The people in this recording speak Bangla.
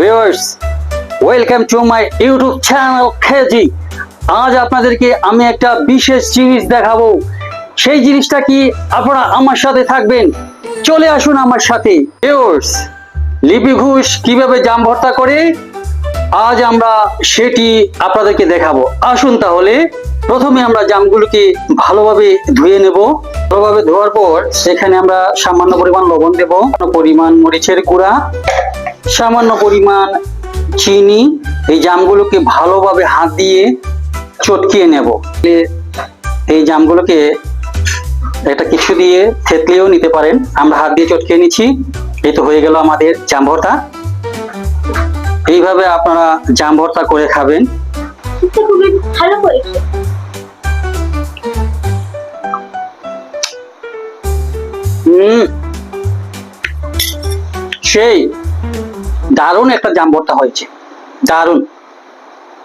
Viewers, welcome to my YouTube channel খেজি। আজ আপনাদেরকে আমি একটা বিশেষ জিনিস দেখাবো। সেই জিনিসটা কি, আপনারা আমার সাথে থাকবেন। চলে আসুন আমার সাথে। ভিউয়ার্স, লিপি ঘোষ কিভাবে জাম ভর্তা করে আজ আমরা সেটি আপনাদেরকে দেখাবো। আসুন তাহলে প্রথমে আমরা জামগুলোকে ভালোভাবে ধুয়ে নেব। ভালোভাবে ধোয়ার পর সেখানে আমরা সামান্য পরিমাণ লবণ দেব, পরিমাণ মরিচের গুঁড়া, সামান্য পরিমাণ চিনি। এই জামগুলোকে ভালোভাবে হাত দিয়ে চটকিয়ে নেব। এই জামগুলোকে এটা কিছু দিয়ে থেতলিয়েও নিতে পারেন, আমরা হাত দিয়ে চটকিয়ে নিচ্ছি। এই তো হয়ে গেল আমাদের জাম ভর্তা। এইভাবে আপনারা জাম ভর্তা করে খাবেন। খুবই ভালো করেছে। সেই দারুণ একটা জাম ভর্তা হয়েছে, দারুণ।